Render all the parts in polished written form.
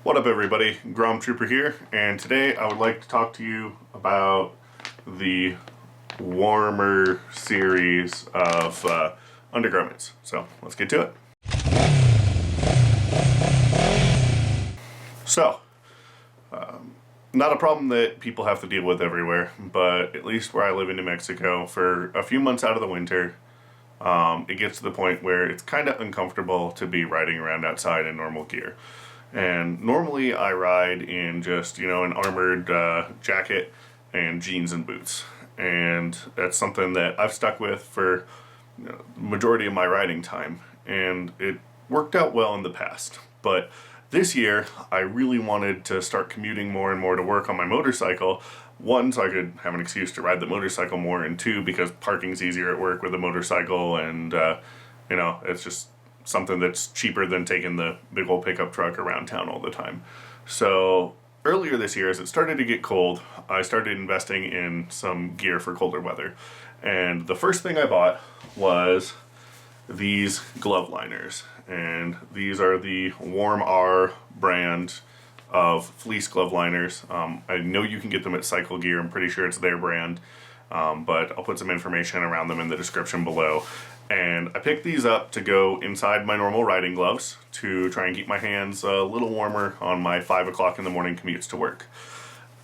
What up everybody, Grom Trooper here, and today I would like to talk to you about the warmer series of undergarments. So let's get to it. So, not a problem that people have to deal with everywhere, but at least where I live in New Mexico, for a few months out of the winter, it gets to the point where it's kind of uncomfortable to be riding around outside in normal gear. And normally I ride in just, an armored jacket and jeans and boots. And that's something that I've stuck with for the majority of my riding time. And it worked out well in the past. But this year, I really wanted to start commuting more and more to work on my motorcycle. One, so I could have an excuse to ride the motorcycle more, and two, because parking's easier at work with a motorcycle, and it's just something that's cheaper than taking the big old pickup truck around town all the time. So earlier this year, as it started to get cold, I started investing in some gear for colder weather. And the first thing I bought was these glove liners. And these are the Warm R brand of fleece glove liners. I know you can get them at Cyclegears. I'm pretty sure it's their brand. But I'll put some information around them in the description below. And I picked these up to go inside my normal riding gloves to try and keep my hands a little warmer on my 5 o'clock in the morning commutes to work.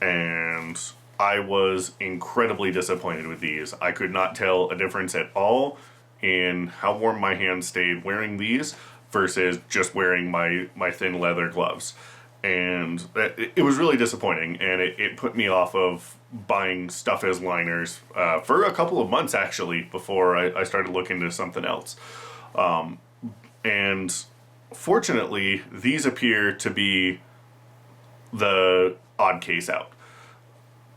And I was incredibly disappointed with these. I could not tell a difference at all in how warm my hands stayed wearing these versus just wearing my thin leather gloves. And it was really disappointing, and it put me off of buying stuff as liners for a couple of months, actually, before I started looking into something else. And fortunately, these appear to be the odd case out.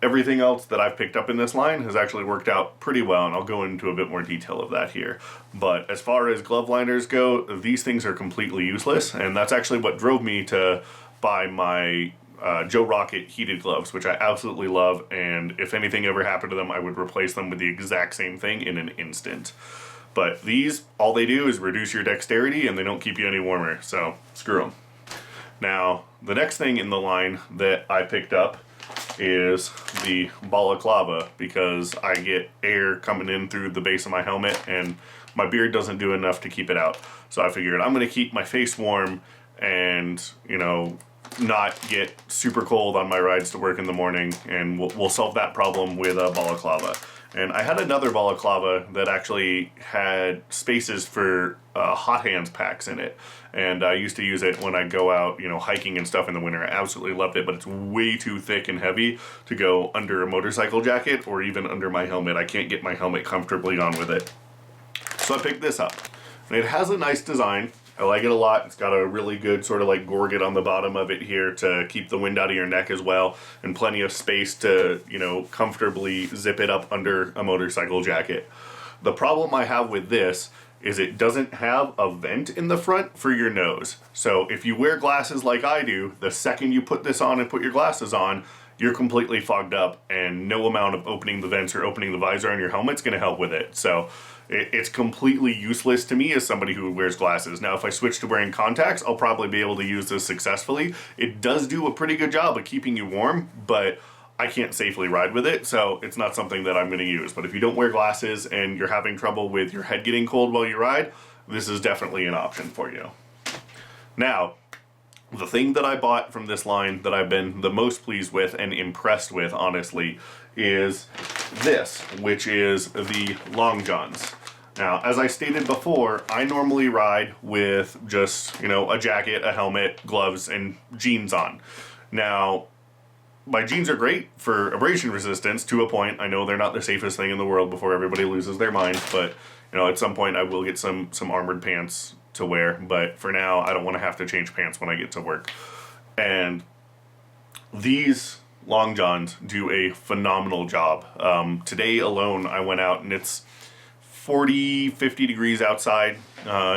Everything else that I've picked up in this line has actually worked out pretty well, and I'll go into a bit more detail of that here. But as far as glove liners go, these things are completely useless, and that's actually what drove me to buy my Joe Rocket heated gloves, which I absolutely love, and if anything ever happened to them, I would replace them with the exact same thing in an instant. But these, all they do is reduce your dexterity, and they don't keep you any warmer, so screw them. Now, the next thing in the line that I picked up is the balaclava, because I get air coming in through the base of my helmet, and my beard doesn't do enough to keep it out. So I figured I'm going to keep my face warm and, not get super cold on my rides to work in the morning, and we'll solve that problem with a balaclava. And I had another balaclava that actually had spaces for hot hands packs in it, and I used to use it when I go out, hiking and stuff in the winter. I absolutely loved it, but it's way too thick and heavy to go under a motorcycle jacket or even under my helmet. I can't get my helmet comfortably on with it. So I picked this up, and it has a nice design. I like it a lot. It's got a really good sort of like gorget on the bottom of it here to keep the wind out of your neck as well, and plenty of space to, comfortably zip it up under a motorcycle jacket. The problem I have with this is it doesn't have a vent in the front for your nose. So if you wear glasses like I do, the second you put this on and put your glasses on, you're completely fogged up, and no amount of opening the vents or opening the visor on your helmet's going to help with it. So it's completely useless to me as somebody who wears glasses. Now, if I switch to wearing contacts, I'll probably be able to use this successfully. It does do a pretty good job of keeping you warm, but I can't safely ride with it, so it's not something that I'm going to use. But if you don't wear glasses and you're having trouble with your head getting cold while you ride, this is definitely an option for you. Now, the thing that I bought from this line that I've been the most pleased with and impressed with, honestly, is this, which is the Long Johns. Now, as I stated before, I normally ride with just, a jacket, a helmet, gloves, and jeans on. Now, my jeans are great for abrasion resistance to a point. I know they're not the safest thing in the world before everybody loses their mind, but, at some point I will get some armored pants to wear, but for now, I don't want to have to change pants when I get to work. And these Long Johns do a phenomenal job. Today alone, I went out and it's 40, 50 degrees outside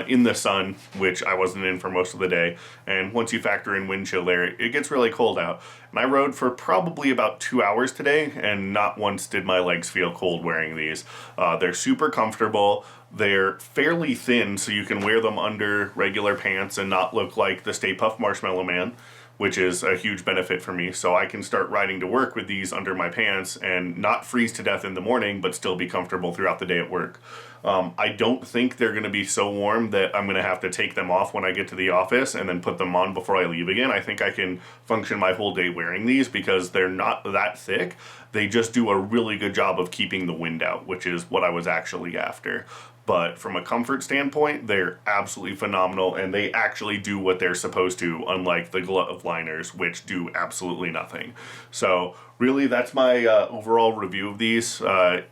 in the sun, which I wasn't in for most of the day. And once you factor in wind chill there, it gets really cold out. And I rode for probably about 2 hours today, and not once did my legs feel cold wearing these. They're super comfortable. They're fairly thin, so you can wear them under regular pants and not look like the Stay Puft Marshmallow Man, which is a huge benefit for me. So I can start riding to work with these under my pants and not freeze to death in the morning, but still be comfortable throughout the day at work. I don't think they're going to be so warm that I'm going to have to take them off when I get to the office and then put them on before I leave again. I think I can function my whole day wearing these because they're not that thick. They just do a really good job of keeping the wind out, which is what I was actually after. But from a comfort standpoint, they're absolutely phenomenal, and they actually do what they're supposed to, unlike the glove liners, which do absolutely nothing. So really, that's my overall review of these.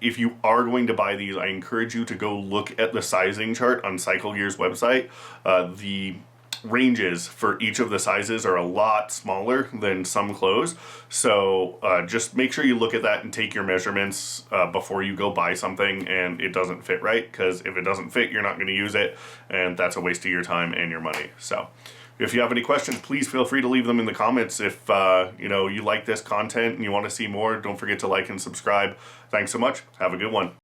If you are going to buy these, I encourage you to go look at the sizing chart on Cyclegears website. The ranges for each of the sizes are a lot smaller than some clothes, so just make sure you look at that and take your measurements before you go buy something and it doesn't fit right, because if it doesn't fit, you're not going to use it, and that's a waste of your time and your money. So if you have any questions, please feel free to leave them in the comments. If you like this content and you want to see more, don't forget to like and subscribe. Thanks so much. Have a good one.